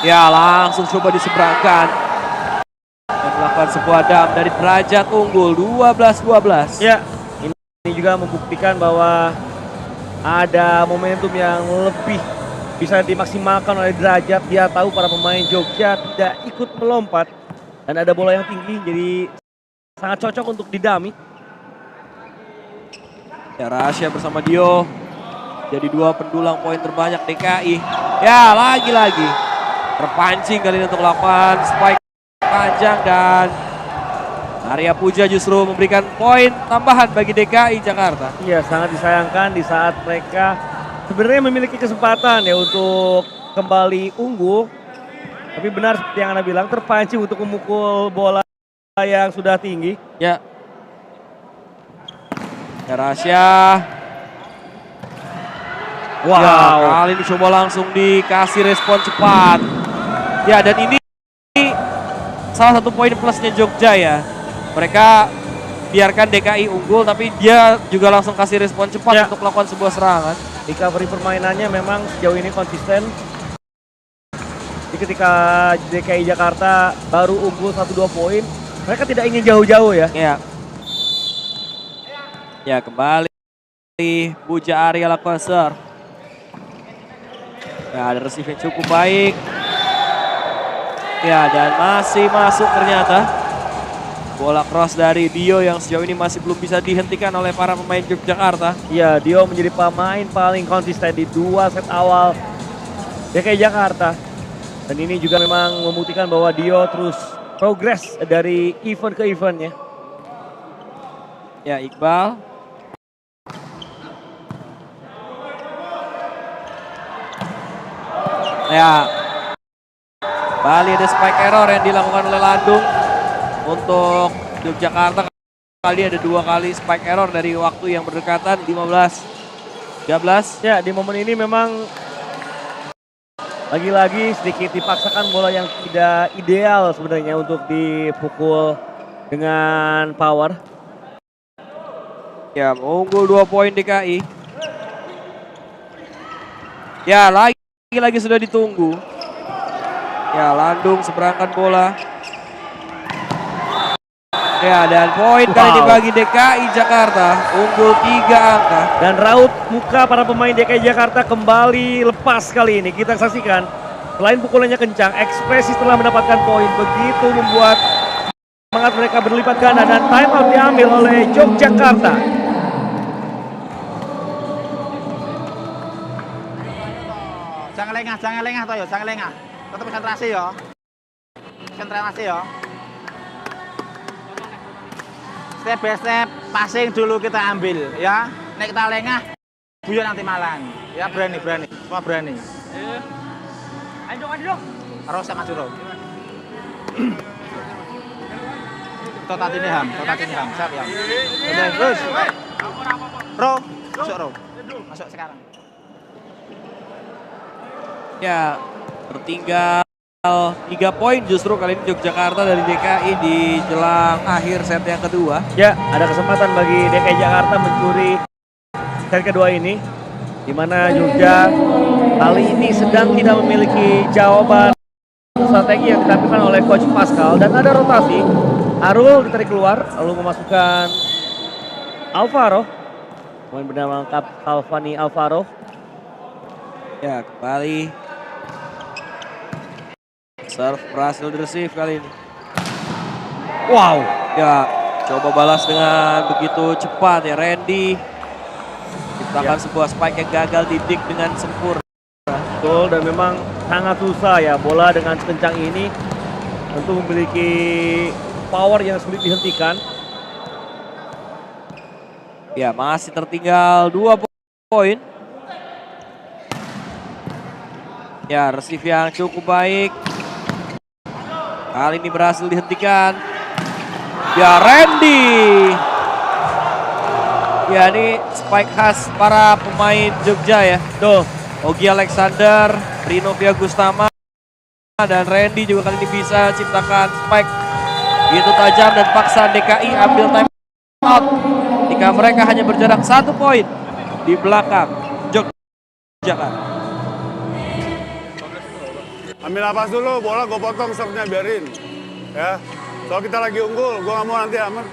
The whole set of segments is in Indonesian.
Ya, langsung coba diseberangkan. Dan melakukan sebuah dam dari Derajat unggul 12-12. Ya, ini juga membuktikan bahwa ada momentum yang lebih bisa dimaksimalkan oleh Derajat. Dia tahu para pemain Jogja tidak ikut melompat dan ada bola yang tinggi, jadi sangat cocok untuk didami. Ya, Rasya bersama Dio jadi dua pendulang poin terbanyak DKI. Ya, lagi-lagi terpancing kali ini untuk melakukan spike panjang dan Arya Puja justru memberikan poin tambahan bagi DKI Jakarta. Iya, sangat disayangkan di saat mereka sebenarnya memiliki kesempatan ya untuk kembali unggul. Tapi benar seperti yang Anda bilang, terpancing untuk memukul bola yang sudah tinggi. Ya. Ya, Rasya. Wow. Ya, kali ini coba langsung dikasih respon cepat. Ya, dan ini salah satu poin plusnya Jogja ya. Mereka biarkan DKI unggul tapi dia juga langsung kasih respon cepat untuk melakukan sebuah serangan. Recovery permainannya memang sejauh ini konsisten. Jadi ketika DKI Jakarta baru unggul 1-2 poin, mereka tidak ingin jauh-jauh ya. Ya. Ya, kembali Puja Arya lakukan serve. Ya, ada receive yang cukup baik. Ya, dan masih masuk ternyata. Bola cross dari Dio yang sejauh ini masih belum bisa dihentikan oleh para pemain Yogyakarta. Iya, Dio menjadi pemain paling konsisten di 2 set awal DKI Jakarta. Dan ini juga memang membuktikan bahwa Dio terus progres dari event ke eventnya. Ya, Iqbal. Ya, Bali ada spike error yang dilakukan oleh Landung untuk Yogyakarta. Kali ada 2 kali spike error dari waktu yang berdekatan 15-13. Ya, di momen ini memang lagi-lagi sedikit dipaksakan bola yang tidak ideal sebenarnya untuk dipukul dengan power. Ya, unggul 2 poin DKI. Ya, lagi-lagi sudah ditunggu. Ya, Landung seberangkan bola. Ya, dan poin kali ini bagi DKI Jakarta, unggul 3 angka. Dan raut muka para pemain DKI Jakarta kembali lepas kali ini. Kita saksikan, selain pukulannya kencang, ekspresi setelah mendapatkan poin begitu membuat semangat mereka berlipat ganda dan time out diambil oleh Yogyakarta. Jangan lengah toh ya, jangan lengah. Tetap konsentrasi ya. Konsentrasi ya. Step by step, passing dulu kita ambil ya. Nek kita lengah, buya nanti malan. Ya berani, semua berani. Ayo dong. Harus sama maju dong. Totat ini ham, siap ya. Oke, terus. Masuk sekarang. Ya, tertinggal 3 poin justru kali ini Yogyakarta dari DKI di jelang akhir set yang kedua. Ya, ada kesempatan bagi DKI Jakarta mencuri set kedua ini, di mana Jogja kali ini sedang tidak memiliki jawaban strategi yang ditampilkan oleh Coach Pascal, dan ada rotasi. Arul ditarik keluar lalu memasukkan Alvaro, pemain bernama lengkap Salvani Alvaro. Ya, kembali serve berhasil di-receive kali ini. Wow. Ya, coba balas dengan begitu cepat ya Randy. Ciptakan sebuah spike yang gagal didik dengan sempurna. Betul, dan memang sangat susah ya, bola dengan sekencang ini tentu memiliki power yang sulit dihentikan. Ya, masih tertinggal 2 poin. Ya, receive yang cukup baik. Kali ini berhasil dihentikan. Ya, Randy. Ya, ini spike khas para pemain Jogja ya. Tuh, Ogi Alexander, Rino Piagustama, dan Randy juga kali ini bisa ciptakan spike itu tajam dan paksa DKI ambil time out jika mereka hanya berjarak 1 poin di belakang Jogja. Ambil napas dulu, bola gue potong serve-nya, biarin. Ya, soal kita lagi unggul, gue nggak mau nanti aman.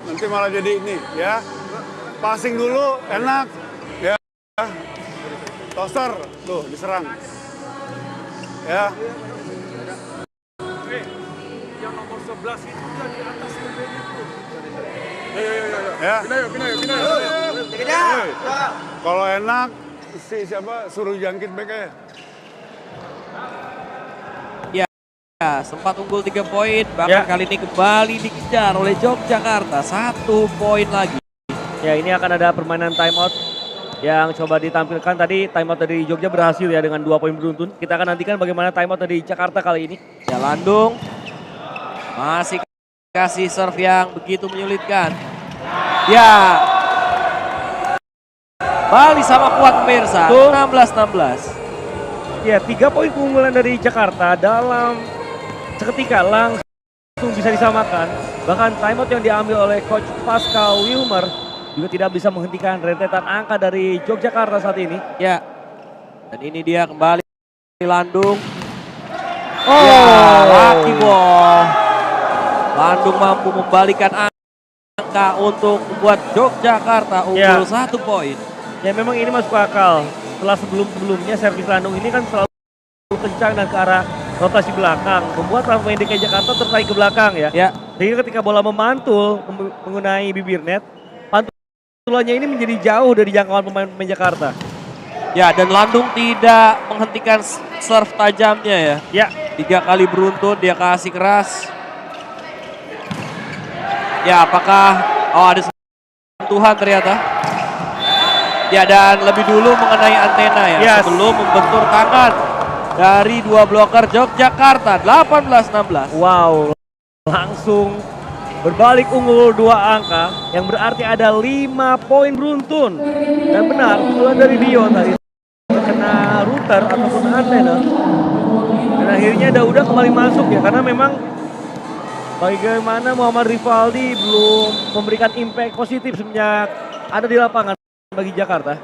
Nanti malah jadi ini, ya. Passing dulu, enak. Ya. Toster, tuh diserang. Ya. Yang nomor 11 itu udah di atas mobilnya tuh. Ya. Kejar. Kalau enak, siapa suruh jangkit back aja. Ya, sempat unggul 3 poin, bahkan kali ini kembali dikejar oleh Yogyakarta. 1 poin lagi. Ya, ini akan ada permainan timeout yang coba ditampilkan. Tadi timeout dari Jogja berhasil ya dengan 2 poin beruntun. Kita akan nantikan bagaimana timeout dari Jakarta kali ini. Ya, Landung masih kasih serve yang begitu menyulitkan. Ya, Bali sama kuat pemirsa, 16-16. Ya, 3 poin keunggulan dari Jakarta dalam seketika langsung bisa disamakan. Bahkan timeout yang diambil oleh Coach Pascal Wilmer juga tidak bisa menghentikan rentetan angka dari Yogyakarta saat ini. Ya, dan ini dia kembali Landung. Oh, Ya, lucky ball. Landung mampu membalikan angka untuk membuat Yogyakarta unggul 1 poin. Ya, memang ini masuk akal. Setelah sebelum-sebelumnya servis Landung ini kan selalu kencang dan ke arah rotasi belakang, membuat pemain DKI Jakarta tertarik ke belakang ya. Sehingga ketika bola memantul mengenai bibir net, pantulannya ini menjadi jauh dari jangkauan pemain Jakarta. Ya, dan Landung tidak menghentikan serve tajamnya ya. 3 kali beruntun dia kasih keras. Ya, apakah ada sentuhan ternyata? Ya, dan lebih dulu mengenai antena ya, sebelum membentur tangan dari 2 bloker Yogyakarta. 18-16. Wow, langsung berbalik unggul 2 angka yang berarti ada 5 poin beruntun. Dan benar, pukulan dari Dio tadi kena router ataupun antena. Dan akhirnya Dauda kembali masuk ya, karena memang bagaimana Muhammad Rivaldi belum memberikan impact positif semenjak ada di lapangan bagi Jakarta.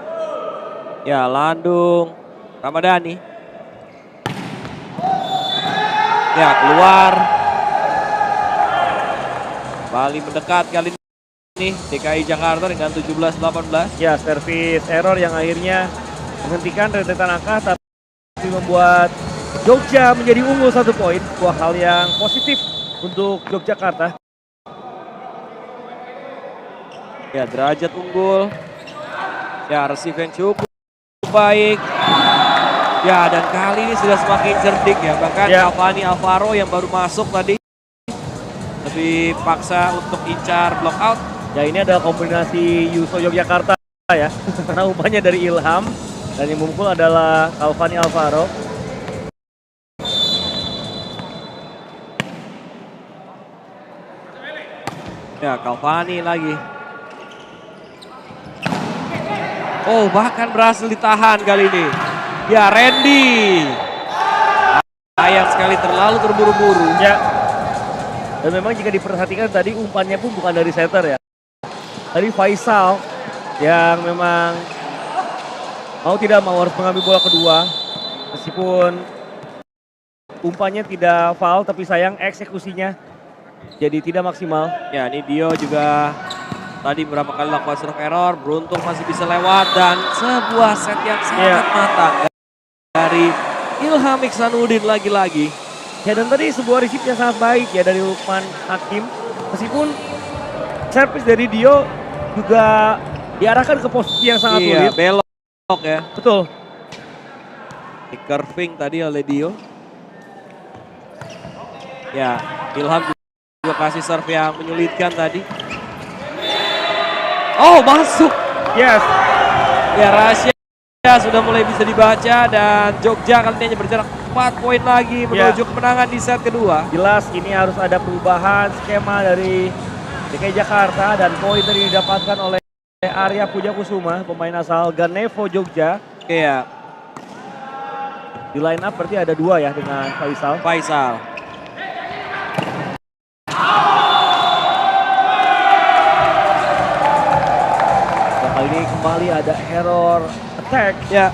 Ya, Landung, Ramadhani. Ya, keluar. Bali mendekat kali ini DKI Jakarta dengan 17-18. Ya, servis error yang akhirnya menghentikan rentetan angka tapi membuat Jogja menjadi unggul 1 poin. Sebuah hal yang positif untuk Yogyakarta. Ya, derajat unggul. Ya, receive yang cukup baik. Ya, dan kali ini sudah semakin cerdik ya. Bahkan Alvani Alvaro yang baru masuk tadi lebih paksa untuk incar block out. Ya, ini adalah kombinasi Yuso Yogyakarta ya. Karena umpannya dari Ilham dan yang memukul adalah Alvani Alvaro. Ya, Calvani lagi. Oh, bahkan berhasil ditahan kali ini. Ya, Randy. Sayang sekali terlalu terburu-buru. Ya. Dan memang jika diperhatikan tadi umpannya pun bukan dari setter ya. Tadi Faisal yang memang mau tidak mau harus mengambil bola kedua. Meskipun umpannya tidak foul tapi sayang eksekusinya jadi tidak maksimal. Ya, ini Dio juga tadi beberapa kali lakukan serve error, beruntung masih bisa lewat dan sebuah set yang sangat matang dari Ilham Iksanuddin lagi-lagi. Ya, dan tadi sebuah receive yang sangat baik ya dari Lukman Hakim. Meskipun servis dari Dio juga diarahkan ke posisi yang sangat sulit. Belok ya. Betul. Di curving tadi oleh Dio. Ya, Ilham juga kasih serve yang menyulitkan tadi. Oh, masuk. Yes. Ya, rahasia sudah mulai bisa dibaca dan Jogja kali ini hanya berjarak 4 poin lagi menuju kemenangan di set kedua. Jelas ini harus ada perubahan skema dari DKI Jakarta dan poin tadi didapatkan oleh Arya Pujakusuma, pemain asal Ganevo Jogja. Iya. Di line up berarti ada 2 ya dengan Faisal. Kali ini kembali ada error attack. Ya.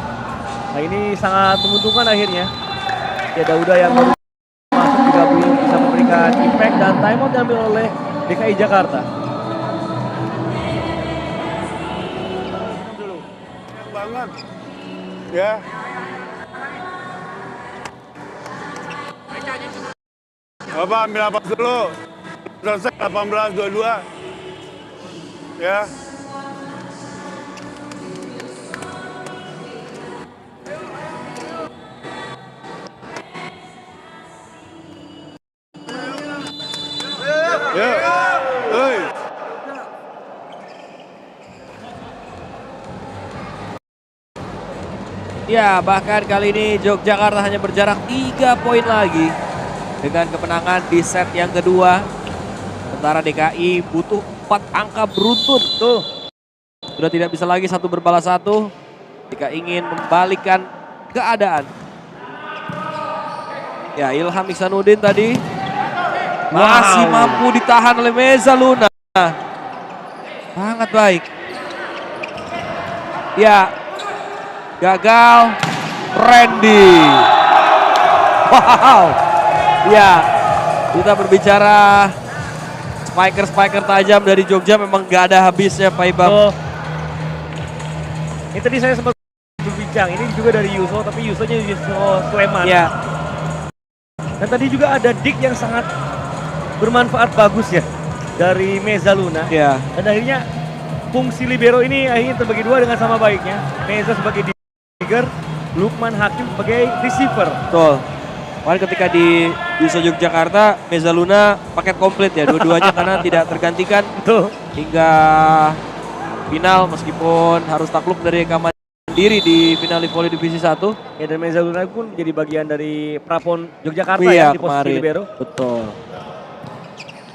Nah, ini sangat menguntungkan akhirnya. Ya Dauda yang baru masuk juga belum bisa memberikan impact dan timeout diambil oleh DKI Jakarta. Banget. Ya. Bapak ambil apa dulu? Selesai 18-22. Ya. Ya. Oi. Ya, bahkan kali ini Yogyakarta hanya berjarak 3 poin lagi dengan kemenangan di set yang kedua. Sementara DKI butuh 4 angka beruntun. Tuh. Sudah tidak bisa lagi satu berbalas satu jika ingin membalikkan keadaan. Ya, Ilham Ihsanuddin tadi masih mampu ditahan oleh Mezzaluna. Sangat baik. Ya, gagal Randy. Wow. Ya, kita berbicara spiker tajam dari Jogja memang gak ada habisnya Pak Ibam. Oh. Ini tadi saya sempat berbincang, ini juga dari Yuso, tapi Yusonya Yuso Sleman. Ya, Dan tadi juga ada Dik yang sangat bermanfaat bagus ya dari Mezzaluna. ya. Dan akhirnya fungsi libero ini akhirnya terbagi dua dengan sama baiknya. Meza sebagai digger, Lukman Hakim sebagai receiver. Betul. Kemarin ketika di Yuso Yogyakarta, Mezzaluna paket komplit ya dua-duanya karena tidak tergantikan Betul. hingga final meskipun harus takluk dari Eka Mandiri di final Voli Divisi 1. Ya dan Mezzaluna pun jadi bagian dari Prapon Yogyakarta Iya, ya di posisi kemarin. libero. Betul.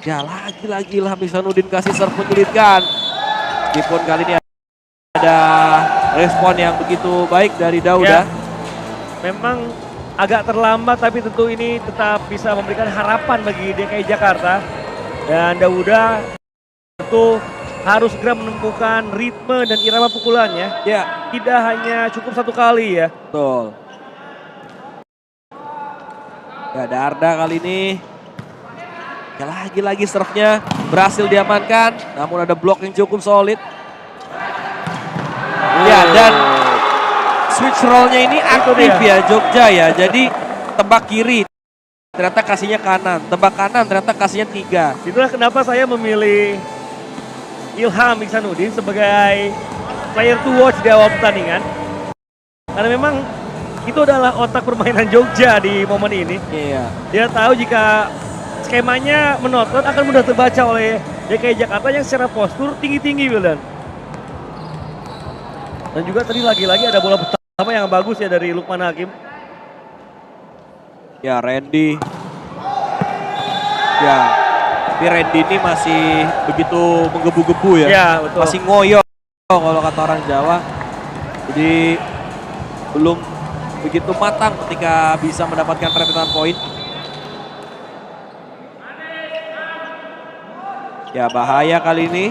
Ya lagi-lagi Ilham Ihsanuddin kasih serve menyulitkan. Meskipun kali ini ada respon yang begitu baik dari Dauda. Ya, memang agak terlambat tapi tentu ini tetap bisa memberikan harapan bagi DKI Jakarta. Dan Dauda tentu harus segera menemukan ritme dan irama pukulannya. Ya, Tidak hanya cukup satu kali ya. betul. Ya, Darda kali ini ya lagi-lagi serve-nya berhasil diamankan, namun ada blok yang cukup solid. Ya, dan switch roll-nya ini aktif ya Jogja ya. Jadi tebak kiri ternyata kasihnya kanan, tebak kanan ternyata kasihnya 3. Itulah kenapa saya memilih Ilham Ihsanuddin sebagai player to watch di awal pertandingan. Karena memang itu adalah otak permainan Jogja di momen ini. Iya. Dia tahu jika skemanya menonton akan mudah terbaca oleh DKI Jakarta yang secara postur tinggi-tinggi, Wildan. Dan juga tadi lagi-lagi ada bola pertama yang bagus ya dari Lukman Hakim. Ya, Randy. Ya, tapi Randy ini masih begitu menggebu-gebu ya. Ya, betul. Masih ngoyo kalau kata orang Jawa. Jadi belum begitu matang ketika bisa mendapatkan rentetan poin. Ya, bahaya kali ini.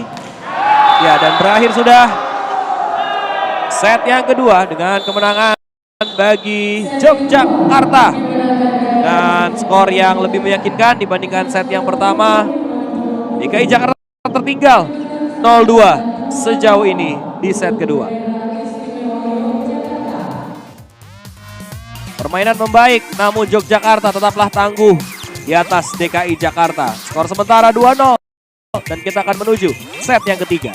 Ya, dan berakhir sudah set yang kedua dengan kemenangan bagi Yogyakarta. Dan skor yang lebih meyakinkan dibandingkan set yang pertama. DKI Jakarta tertinggal 0-2 sejauh ini di set kedua. Permainan membaik, namun Yogyakarta tetaplah tangguh di atas DKI Jakarta. Skor sementara 2-0 dan kita akan menuju set yang ketiga.